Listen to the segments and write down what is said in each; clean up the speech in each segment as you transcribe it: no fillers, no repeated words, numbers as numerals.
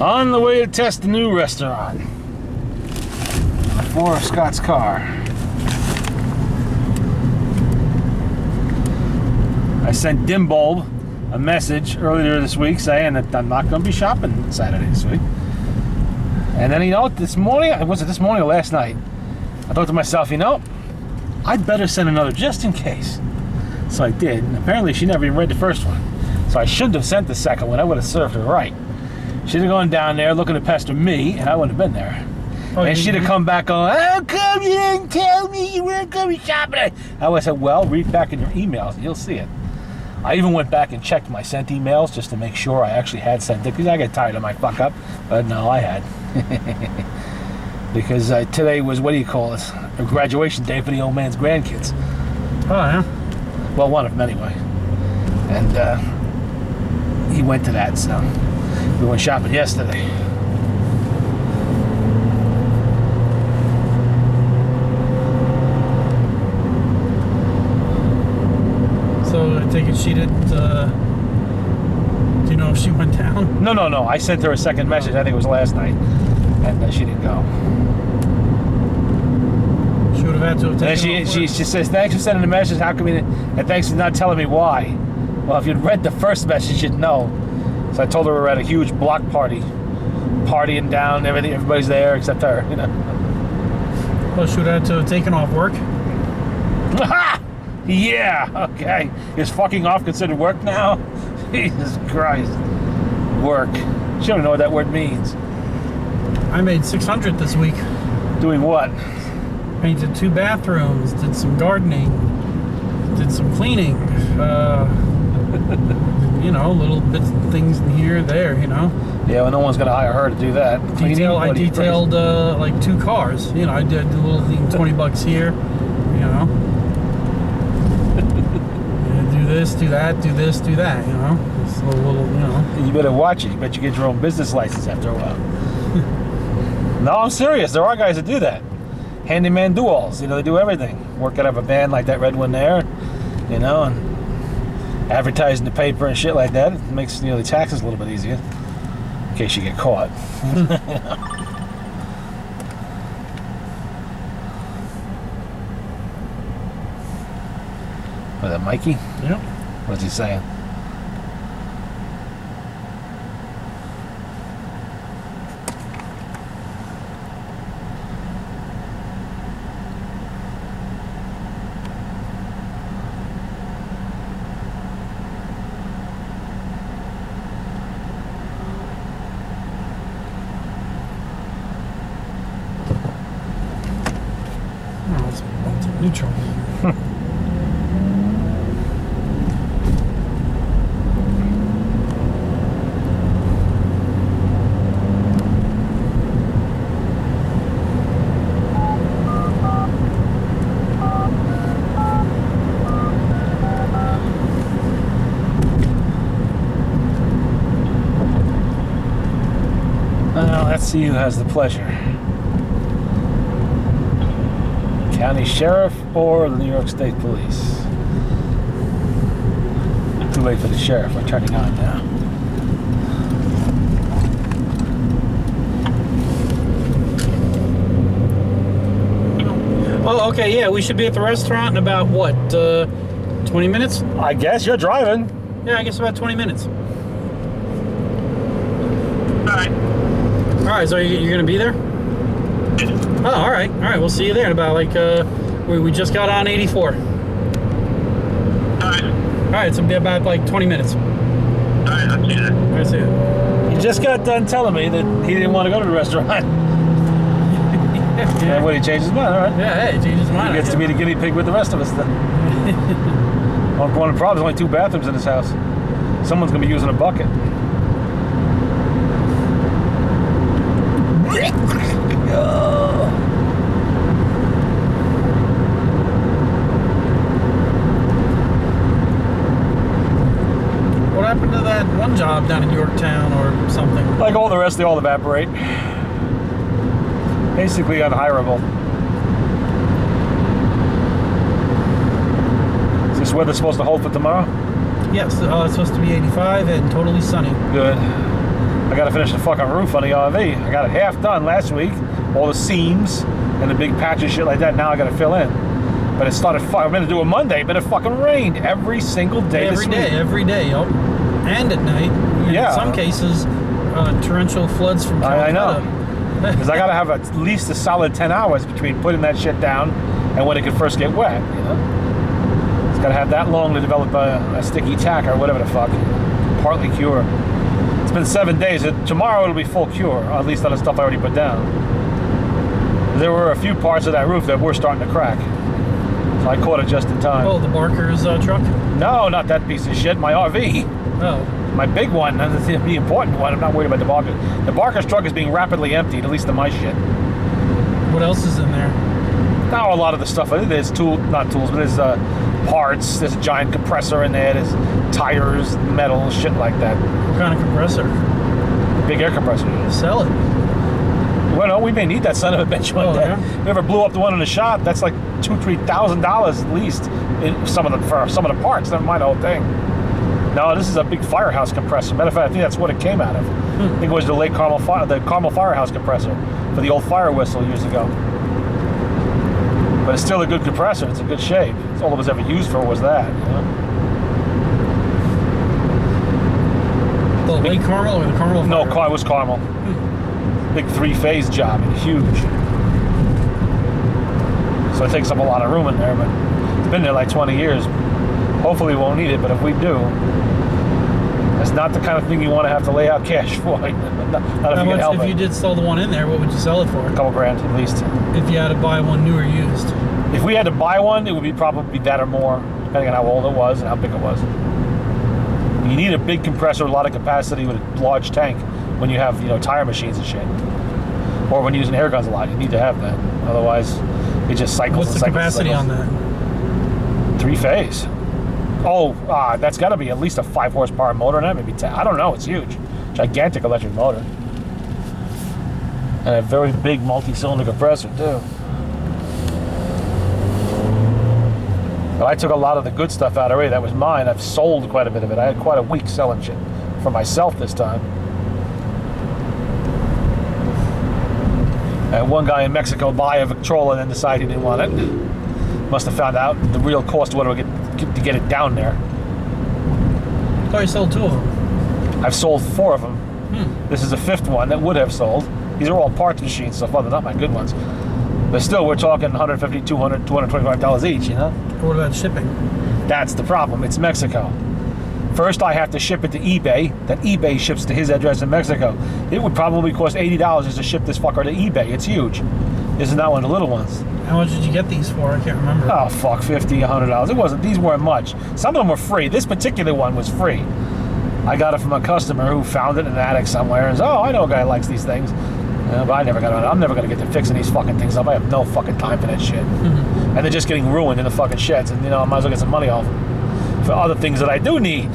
On the way to test the new restaurant. Before Scott's car. I sent Dimbulb a message earlier this week saying that I'm not going to be shopping Saturday this week. And then, this morning, was it this morning or last night? I thought to myself, I'd better send another just in case. So I did, and apparently she never even read the first one. So I shouldn't have sent the second one. I would have served her right. She'd have gone down there looking to pester me, and I wouldn't have been there. Oh, and she'd have come back going, how come you didn't tell me you weren't going to be shopping? I would have said, well, read back in your emails, and you'll see it. I even went back and checked my sent emails just to make sure I actually had sent it, because I get tired of my fuck up. But no, I had. Because today was, a graduation day for the old man's grandkids. Oh, yeah? Well, one of them anyway. And he went to that, so we went shopping yesterday. So I take it she didn't, do you know if she went down? No. I sent her a second message, I think it was last night, and she didn't go. She would have had to have taken and she says, thanks for sending the message, how come you didn't, and thanks for not telling me why. Well, if you'd read the first message, you'd know. So I told her we were at a huge block party, partying down, everybody's there except her, Well, she would have had to have taken off work. Yeah, okay. Is fucking off considered work now? Jesus Christ. Work. She don't know what that word means. I made $600 this week. Doing what? Painted 2 bathrooms, did some gardening, did some cleaning, little bits of things in here, there, Yeah, well, no one's gonna hire her to do that. I detailed like 2 cars. I did a little thing, $20 here, do this, do that, do this, do that, It's a little, You better watch it. You bet you get your own business license after a while. No, I'm serious. There are guys that do that. Handyman do-alls. They do everything. Work out of a van like that red one there, and advertise in the paper and shit like that. It makes the taxes a little bit easier in case you get caught. Was that Mikey? Yep. What's he saying? Oh, it's neutral. Let's see who has the pleasure. County Sheriff or the New York State Police? Too late for the sheriff. We're turning on now. Oh, okay, yeah, we should be at the restaurant in about, 20 minutes? I guess you're driving. Yeah, I guess about 20 minutes. All right, so you're going to be there? Oh, all right, we'll see you there in about, we just got on 84. All right, so it'll be about, 20 minutes. All right, I'll see you there. All right, see you. He just got done telling me that he didn't want to go to the restaurant. Yeah. And when he changed his mind, all right. Yeah, hey, change his mind. He gets to be the guinea pig with the rest of us then. One of the problems, only 2 bathrooms in this house. Someone's going to be using a bucket. What happened to that one job down in Yorktown or something? Like all the rest, they all evaporate. Basically unhireable. Is this weather supposed to hold for tomorrow? Yes, it's supposed to be 85 and totally sunny. Good. I gotta finish the fucking roof on the RV. I got it half done last week, all the seams and the big patch of shit like that. Now I gotta fill in. But it started. I'm gonna do it Monday, but it fucking rained every single day this week. Every day, yep. And at night. Yeah. In some cases, torrential floods from I Calcutta. know. Because I gotta have at least a solid 10 hours between putting that shit down and when it can first get wet. You know, it's gotta have that long to develop a sticky tack or whatever the fuck. Partly cure. It's been 7 days. Tomorrow it'll be full cure, or at least on the stuff I already put down. There were a few parts of that roof that were starting to crack, so I caught it just in time. Oh, the Barker's truck? No, not that piece of shit. My RV. Oh. My big one, the important one. I'm not worried about the Barker. The Barker's truck is being rapidly emptied, at least of my shit. What else is in there? Now a lot of the stuff, there's not tools, but there's parts. There's a giant compressor in there. There's tires, metal, shit like that. What kind of compressor? Big air compressor. Sell it. Well, no, we may need that son of a bitch one day. Yeah? We ever blew up the one in the shop. That's like $2,000-3,000 at least in some of the parts. Never mind the whole thing. No, this is a big firehouse compressor. Matter of fact, I think that's what it came out of. I think it was the Lake Carmel firehouse compressor for the old fire whistle years ago. But it's still a good compressor. It's in good shape. It's all it was ever used for was that. You know? The Lake Carmel or the Carmel? No, it was Carmel. Big 3-phase job and huge. So it takes up a lot of room in there, but it's been there like 20 years. Hopefully we won't need it, but if we do, it's not the kind of thing you want to have to lay out cash for. Not if How you can help much, if it. you did sell the one in there, what would you sell it for? A couple grand at least. If you had to buy one new or used? If we had to buy one, it would be probably that or more, depending on how old it was and how big it was. You need a big compressor with a lot of capacity with a large tank when you have, tire machines and shit. Or when you're using air guns a lot, you need to have that. Otherwise, it just cycles What's and the cycles. capacity on that? 3-phase. Oh, that's got to be at least a 5 horsepower motor in that, maybe 10. I don't know. It's huge. Gigantic electric motor. And a very big multi-cylinder compressor, too. But I took a lot of the good stuff out already. That was mine. I've sold quite a bit of it. I had quite a week selling shit for myself this time. I had one guy in Mexico buy a Victrola and then decide he didn't want it. Must have found out the real cost of what it would get to get it down there. I thought you sold 2 of them. I've sold 4 of them. This is the 5th one that would have sold. These are all parts machines so far. They're not my good ones. But still, we're talking $150, $200, $225 each, What about shipping? That's the problem. It's Mexico. First, I have to ship it to eBay. Then eBay ships to his address in Mexico. It would probably cost $80 just to ship this fucker to eBay. It's huge. This is not one of the little ones. How much did you get these for? I can't remember. Oh, fuck, $50, $100. It wasn't. These weren't much. Some of them were free. This particular one was free. I got it from a customer who found it in an attic somewhere and said, oh, I know a guy who likes these things. But I never got it. I'm never going to get to fixing these fucking things up. I have no fucking time for that shit. And they're just getting ruined in the fucking sheds. And, I might as well get some money off them for other things that I do need.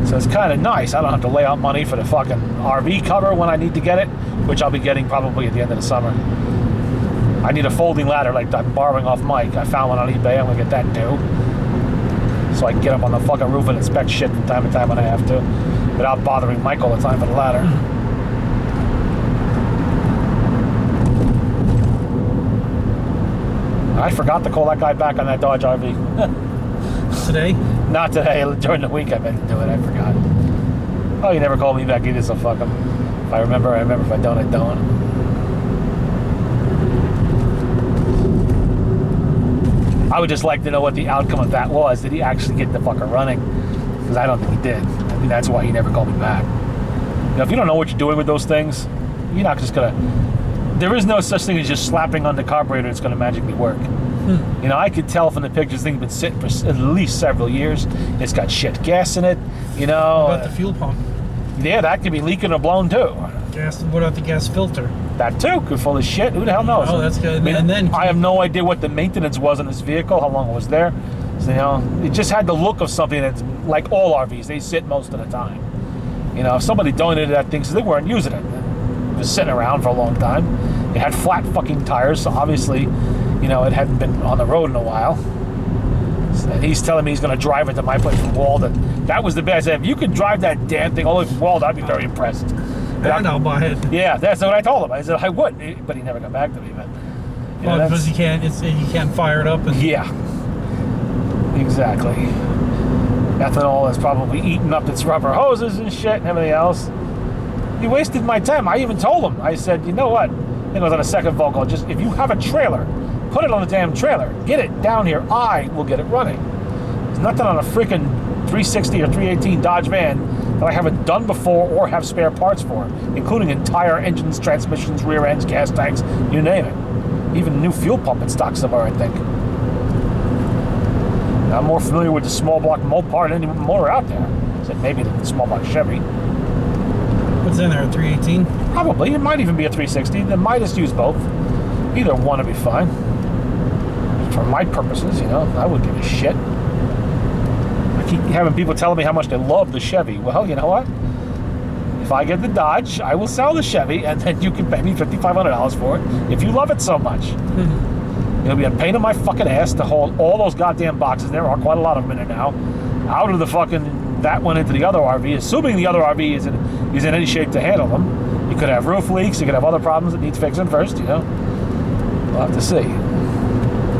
So it's kind of nice. I don't have to lay out money for the fucking RV cover when I need to get it, which I'll be getting probably at the end of the summer. I need a folding ladder like I'm borrowing off Mike. I found one on eBay. I'm going to get that too. So I can get up on the fucking roof and inspect shit from time to time when I have to, without bothering Mike all the time for the ladder. I forgot to call that guy back on that Dodge RV. Today? Not today. During the week I meant to do it. I forgot. Oh, he never called me back either, so fuck him. If I remember, I remember. If I don't, I don't. I would just like to know what the outcome of that was. Did he actually get the fucker running? Because I don't think he did. I think that's why he never called me back. If you don't know what you're doing with those things, you're not just gonna... There is no such thing as just slapping on the carburetor it's gonna magically work. I could tell from the pictures things have been sitting for at least several years. It's got shit gas in it, What about the fuel pump? Yeah, that could be leaking or blown too. Gas. What about the gas filter? That too could full of shit. Who the hell knows? Oh, that's good. I mean, And then I have no idea what the maintenance was on this vehicle, how long it was there. So, it just had the look of something that's like all RVs. They sit most of the time. If somebody donated that thing, so they weren't using it. It was sitting around for a long time. It had flat fucking tires, so obviously, it hadn't been on the road in a while. And he's telling me he's going to drive it to my place from Walden. That was the best. I said, if you could drive that damn thing all the way from Walden, I'd be very impressed. And I'll buy it. Yeah, that's what I told him. I said I would, but he never got back to me. But Well, because you can't fire it up. And yeah, exactly. Ethanol has probably eaten up its rubber hoses and shit and everything else. He wasted my time. I even told him. I said, you know what? I think it was on a second phone call. Just if you have a trailer, put it on the damn trailer. Get it down here. I will get it running. There's nothing on a freaking 360 or 318 Dodge van that I haven't done before or have spare parts for, including entire engines, transmissions, rear ends, gas tanks, you name it. Even a new fuel pump in stock somewhere, I think. I'm more familiar with the small block Mopar than any motor out there. Except maybe the small block Chevy. What's in there, a 318? Probably. It might even be a 360. They might just use both. Either one would be fine. For my purposes, you know, I wouldn't give a shit. I keep having people telling me how much they love the Chevy. Well, you know what? If I get the Dodge, I will sell the Chevy, and then you can pay me $5,500 for it if you love it so much. It'll be a pain in my fucking ass to haul all those goddamn boxes. There are quite a lot of them in there now. Out of the fucking, that one into the other RV, assuming the other RV is in any shape to handle them. You could have roof leaks, you could have other problems that need fixing first, you know. We'll have to see.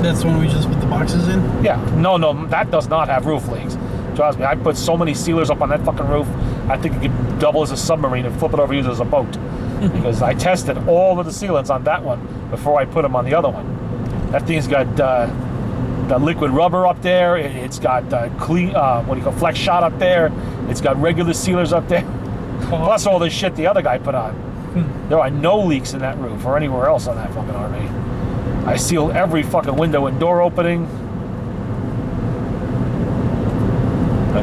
That's the one we just put the boxes in? Yeah, no, that does not have roof leaks. Trust me, I put so many sealers up on that fucking roof, I think it could double as a submarine and flip it over, use it as a boat. Because I tested all of the sealants on that one before I put them on the other one. That thing's got the liquid rubber up there. It's got clean, flex shot up there. It's got regular sealers up there. Plus all this shit the other guy put on. There are no leaks in that roof or anywhere else on that fucking RV. I sealed every fucking window and door opening.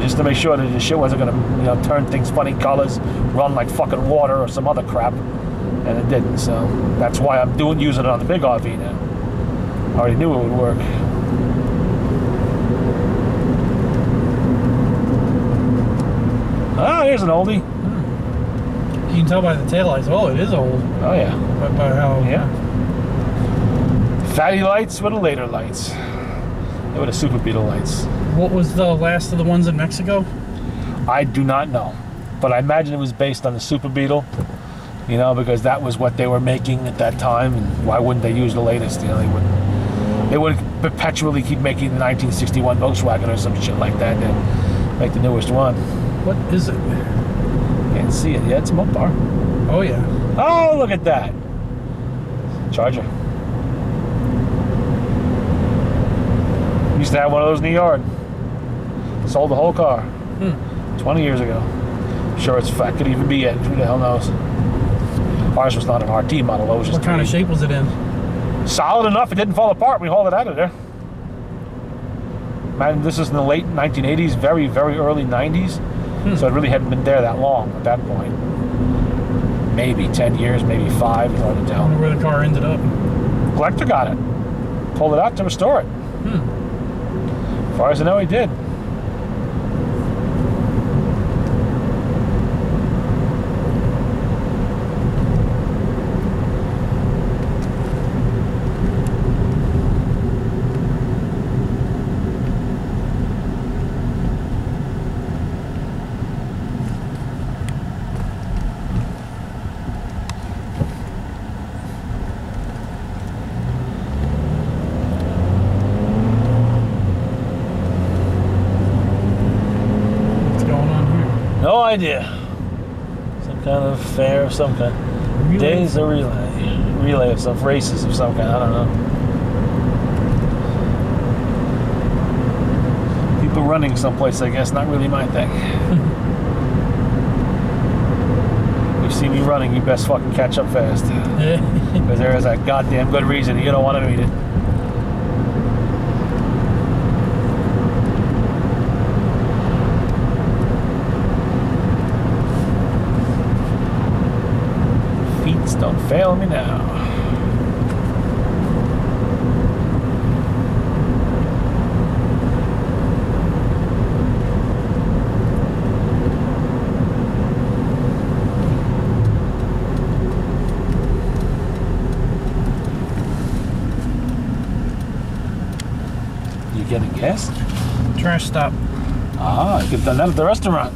Just to make sure that the shit wasn't gonna, you know, turn things funny colors, run like fucking water or some other crap. And it didn't, so that's why I'm using it on the big RV now. I already knew it would work. Ah, here's an oldie. You can tell by the taillights. Oh, it is old. Oh yeah. By how? Yeah. Fatty lights with the later lights. They were the Super Beetle lights. What was the last of the ones in Mexico? I do not know, but I imagine it was based on the Super Beetle. You know, because that was what they were making at that time, and why wouldn't they use the latest? You know, they would perpetually keep making the 1961 Volkswagen or some shit like that and make the newest one. What is it? Can't see it yet. It's a Mopar. Oh yeah. Oh, look at that. Charger. Used to have one of those in the yard. Sold the whole car. 20 years ago. Sure, it's fat. Could even be it. Who the hell knows? Ours was not an RT model. It was just What kind of shape was it in? solid enough. It didn't fall apart. We hauled it out of there. Man, this is in the late 1980s, very, very early 90s. So it really hadn't been there that long at that point. Maybe 10 years, maybe 5. Hard to I tell. wonder where the car ended up. Collector got it. Pulled it out to restore it. As far as I know, he did. No idea. Some kind of fair of some kind. Relay? Days of relay of some races of some kind. I don't know. People running someplace, I guess. Not really my thing. You see me running, you best fucking catch up fast. Because there is a goddamn good reason you don't want to meet it. Don't fail me now. You getting gas? trash stop. Ah, you could have done that at the restaurant.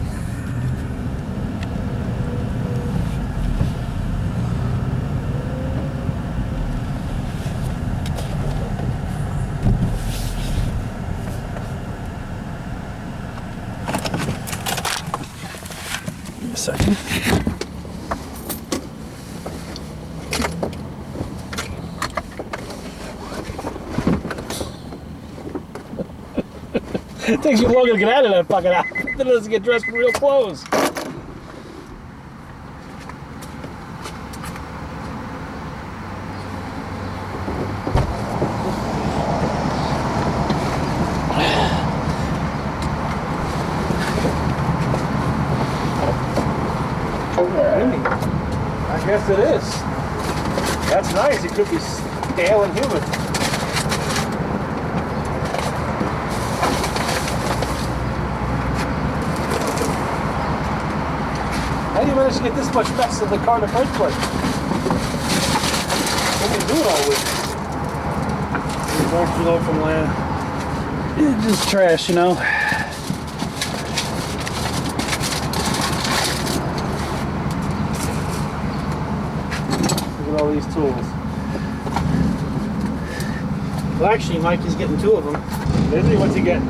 Give me a second. It takes you longer to get out of that fucking outfit than it does to get dressed in real clothes. I guess it is. That's nice. It could be stale and humid. How do you manage to get this much mess in the car in the first place? What do you do it all with? Walked it off from land. It's just trash, you know. Look at all these tools. Well, actually, Mikey's getting 2 of them. Lindsay, what's he getting?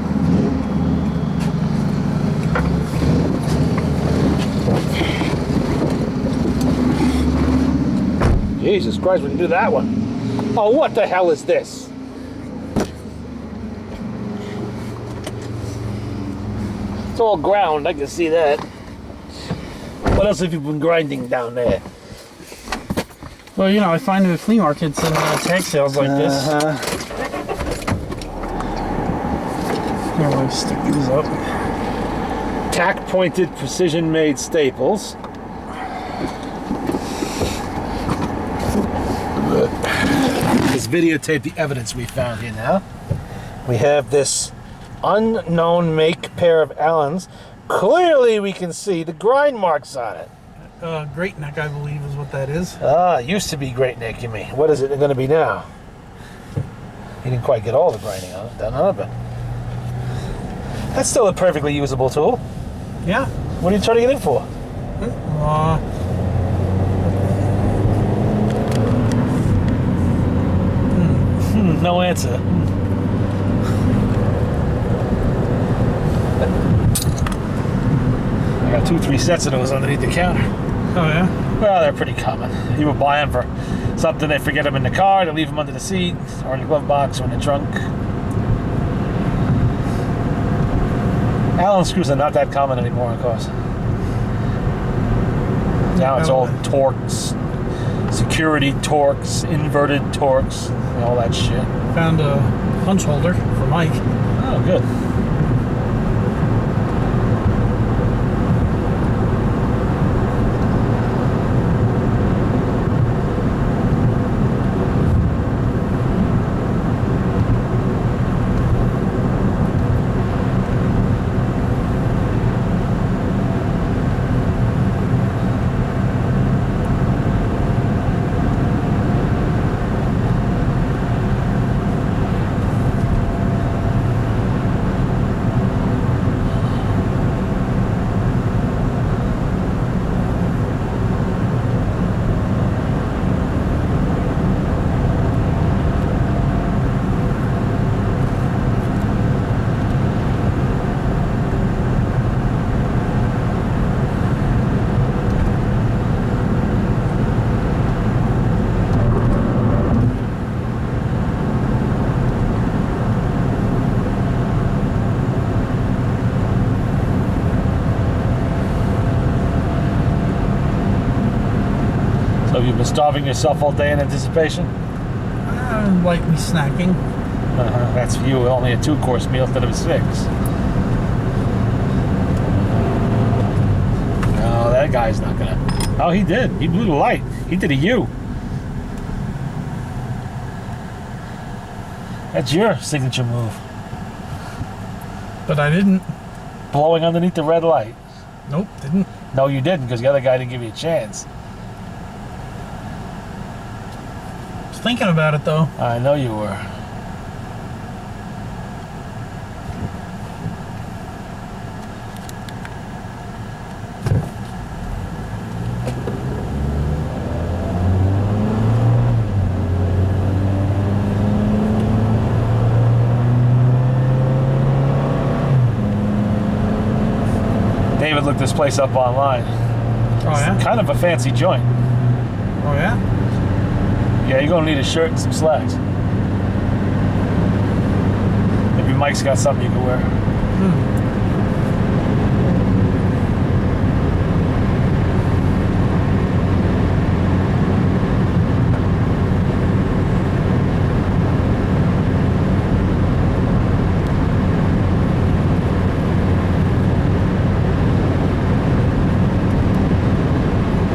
Jesus Christ, we can do that one. Oh, what the hell is this? It's all ground, I can see that. What else have you been grinding down there? Well, you know, I find the flea markets and tag sales like this. Here, let me stick these up. Tack-pointed, precision-made staples. Let's videotape the evidence we found here now. We have this unknown make pair of Allens. Clearly we can see the grind marks on it. Great Neck, I believe, is what that is. Ah, used to be Great Neck, you mean. What is it going to be now? You didn't quite get all the grinding on it, done on it, but that's still a perfectly usable tool. Yeah. What are you trying to get in for? No answer. I got 2-3 sets of those underneath the counter. Oh, yeah? Well, they're pretty common. You would buy them for something, they forget them in the car, they leave them under the seat, or in the glove box, or in the trunk. Allen screws are not that common anymore, of course. Now it's all Torx, security Torx, inverted Torx, and all that shit. Found a punch holder for Mike. Oh, good. So you've been starving yourself all day in anticipation? Like me snacking. That's for you, only a 2-course meal instead of a 6. No, that guy's not gonna. Oh, he did. He blew the light. He did a U. That's your signature move. But I didn't. Blowing underneath the red light. Nope, didn't. No, you didn't, because the other guy didn't give you a chance. Was thinking about it though. I know you were. David looked this place up online. Oh yeah. Kind of a fancy joint. Oh yeah. Yeah, you're gonna need a shirt and some slacks. Maybe Mike's got something you can wear.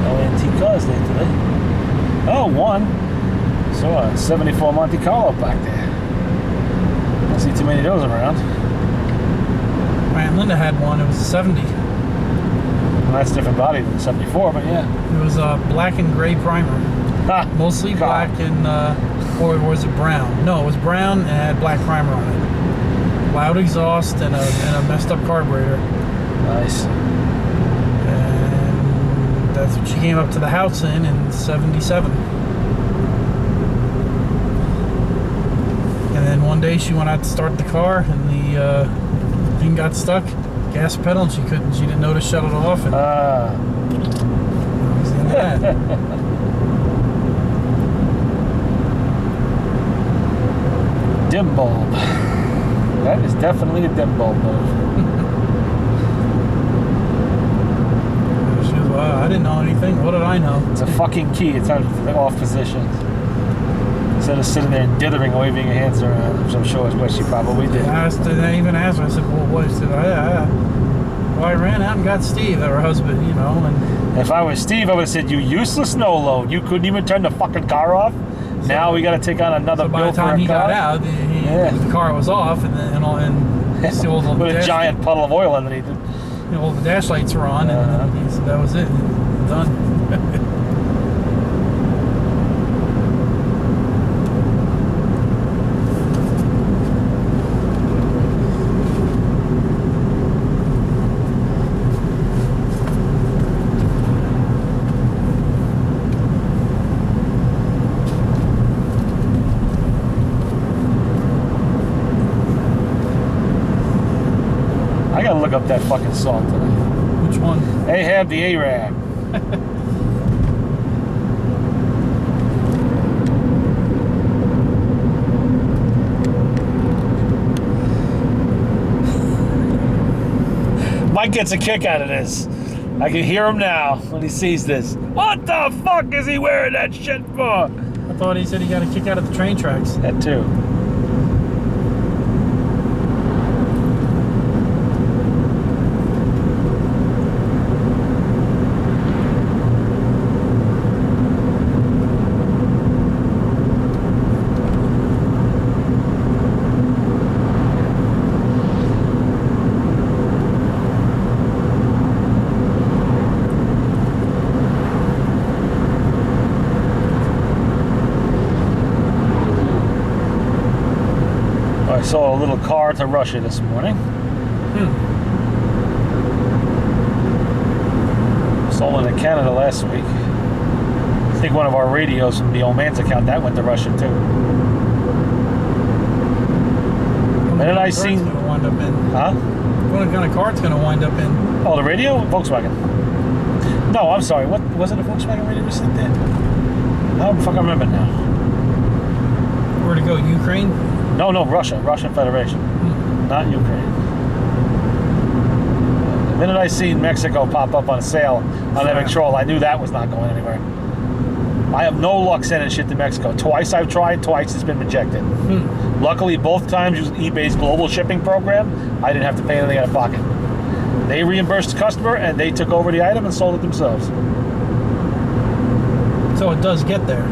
No antique cars there today. Oh, one. Saw a 74 Monte Carlo back there. Don't see too many of those around. My Aunt Linda had one. It was a 70. Well, that's a different body than the 74, but yeah. It was a black and gray primer. Ha! Mostly God. black and, or was it brown? No, it was brown and had black primer on it. Loud exhaust and a messed up carburetor. Nice. And that's what she came up to the house in 77. And then one day she went out to start the car and the thing got stuck. Gas pedal and she didn't know to shut it off, and that was the end of that. Dim bulb. That is definitely a dim bulb move. She was, well, I didn't know anything. What did I know? It's a fucking key. It's out of the off position. Instead of sitting there and dithering, waving your hands around, which I'm sure is what she probably did. I even asked her. I said, "Well, what?" She said, "Well, I ran out and got Steve, her husband, you know." And If I was Steve, I would have said, "You useless snow load. You couldn't even turn the fucking car off. Now we got to take on another so by bill the for time a he car." got out, the car was off, and still the With a giant puddle of oil underneath it. all the dash lights were on, and he said that was it, done. I gotta look up that fucking song today. Which one? Ahab the Arab. Mike gets a kick out of this. I can hear him now when he sees this. What the fuck is he wearing that shit for? I thought he said he got a kick out of the train tracks. That too. I saw a little car to Russia this morning. Sold it in Canada last week. I think one of our radios from the old man's account, that went to Russia too. And then I seen... Gonna wind up in. Huh? What kind of car it's going to wind up in? Oh, the radio? Volkswagen. No, I'm sorry. What was it? A Volkswagen radio we sent there? I don't fucking remember now. Where to go? Ukraine? No, Russia. Russian Federation. Not Ukraine. The minute I seen Mexico pop up on a sale on that Victrola, I knew that was not going anywhere. I have no luck sending shit to Mexico. Twice I've tried, twice it's been rejected. Luckily, both times using eBay's global shipping program, I didn't have to pay anything out of pocket. They reimbursed the customer and they took over the item and sold it themselves. So it does get there.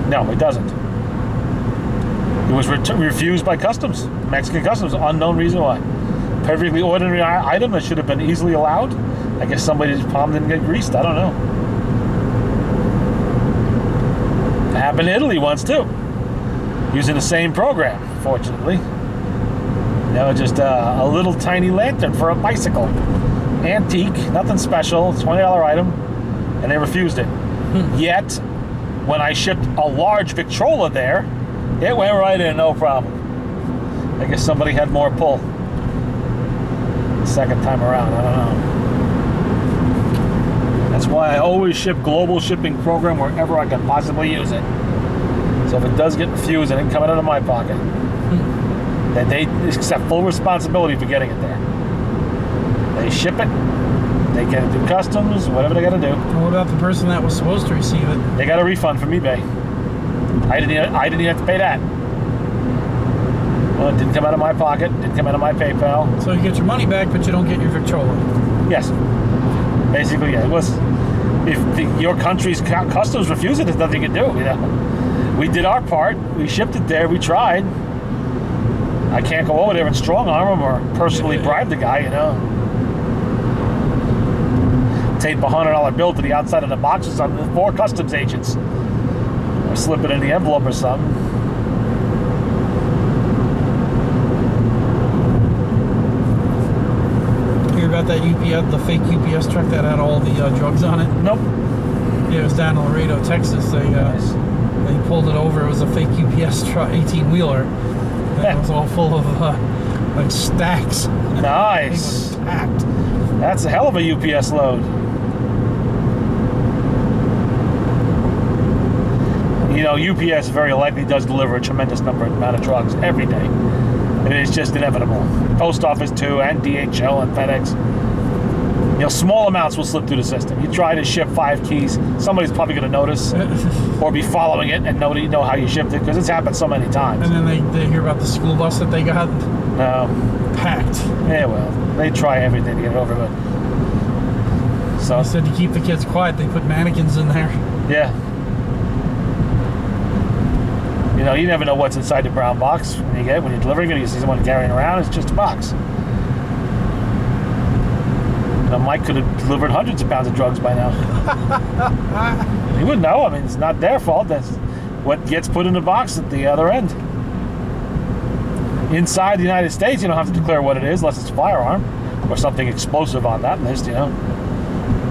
No, it doesn't. It was refused by customs, Mexican customs, unknown reason why. Perfectly ordinary item that should have been easily allowed. I guess somebody's palm didn't get greased. I don't know. It happened in Italy once too, using the same program. Fortunately, just a little tiny lantern for a bicycle, antique, nothing special, $20 item, and they refused it. Yet, when I shipped a large Victrola there, it went right in, no problem. I guess somebody had more pull the second time around. I don't know. That's why I always ship global shipping program wherever I can possibly use it. So if it does get refused and it come out of my pocket, then they accept full responsibility for getting it there. They ship it, they get it through customs, whatever they got to do. And what about the person that was supposed to receive it? They got a refund from eBay. I didn't even have to pay that. Well, it didn't come out of my pocket, didn't come out of my PayPal. So you get your money back, but you don't get your Victrola. Yes. Basically, yeah. It was, if your country's customs refuse it, there's nothing you can do, you know. We did our part. We shipped it there. We tried. I can't go over there and strong arm him or personally bribe the guy, you know. Tape a $100 bill to the outside of the box or something for customs agents. Or slip it in the envelope or something. Hear about that UPS, the fake UPS truck that had all the drugs on it? Nope. Yeah, it was down in Laredo, Texas. They pulled it over. It was a fake UPS truck, 18-wheeler. And it was all full of like stacks. Nice. It was packed. That's a hell of a UPS load. You know, UPS very likely does deliver a tremendous amount of drugs every day. And it's just inevitable. Post office too, and DHL and FedEx. You know, small amounts will slip through the system. You try to ship 5 keys, somebody's probably going to notice or be following it and know how you shipped it, because it's happened so many times. And then they hear about the school bus that they got packed. Yeah, well, they try everything to get it over with. So They said to keep the kids quiet, they put mannequins in there. yeah. You know, you never know what's inside the brown box when you're delivering it. You see someone carrying around, it's just a box. Now, Mike could have delivered hundreds of pounds of drugs by now. He wouldn't know. I mean, it's not their fault. That's what gets put in the box at the other end. Inside the United States, you don't have to declare what it is unless it's a firearm or something explosive on that list, you know.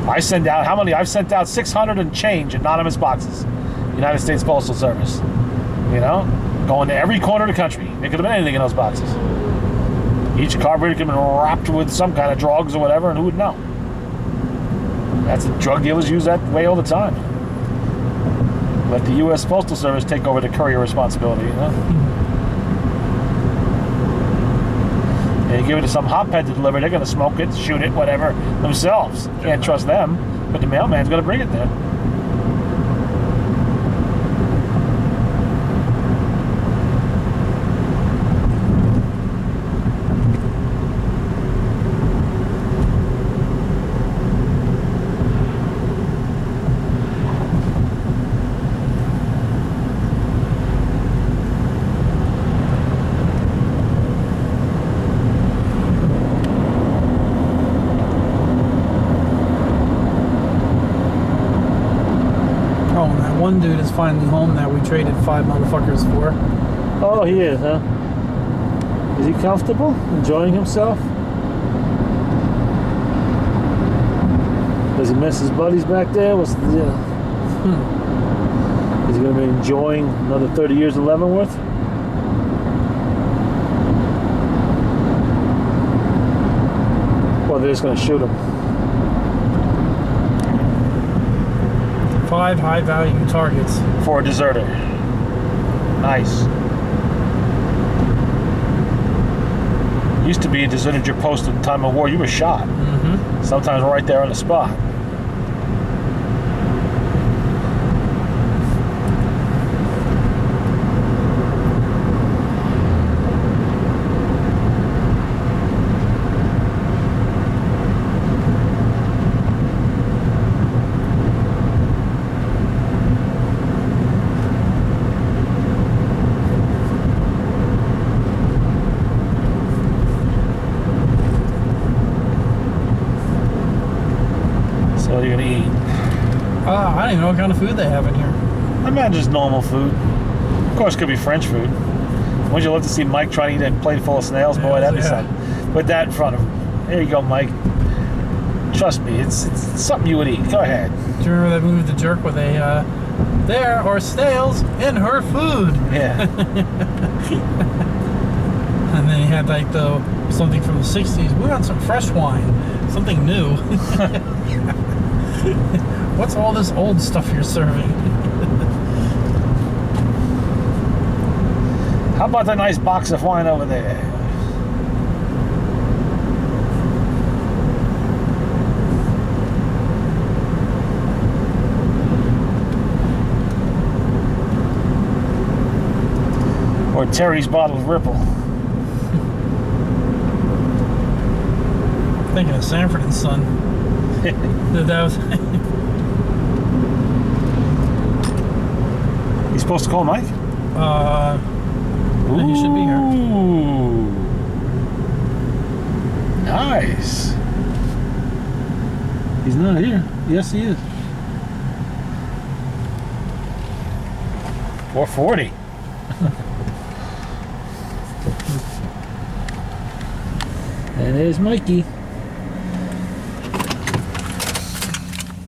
I've sent out 600 and change anonymous boxes. United States Postal Service. You know, going to every corner of the country. It could have been anything in those boxes. Each carburetor could have been wrapped with some kind of drugs or whatever, and who would know? That's drug dealers use that way all the time. Let the U.S. Postal Service take over the courier responsibility, you know? And you give it to some hotbed to deliver, they're going to smoke it, shoot it, whatever, themselves. Can't trust them, but the mailman's going to bring it there. One dude is finally home that we traded 5 motherfuckers for. Oh, he is, huh? Is he comfortable? Enjoying himself? Does he miss his buddies back there? What's the deal? Is he going to be enjoying another 30 years in Leavenworth? Or they're just going to shoot him? 5 high-value targets. For a deserter. Nice. Used to be a deserted your post at the time of war, you were shot. Mm-hmm. Sometimes right there on the spot. What are you gonna eat? I don't even know what kind of food they have in here. I imagine just normal food. Of course, it could be French food. Wouldn't you love to see Mike trying to eat a plate full of snails? Boy, that'd be something. Put that in front of him. There you go, Mike. Trust me, it's something you would eat. Go ahead. Do you remember that movie The Jerk where they, there are snails in her food? Yeah. And then he had like something from the 60s. We want some fresh wine. Something new. What's all this old stuff you're serving? How about that nice box of wine over there? Or Terry's bottled Ripple. Thinking of Sanford and Son. That was. You supposed to call Mike? He should be here. Ooh. Nice. He's not here. Yes, he is. 440. And there's Mikey.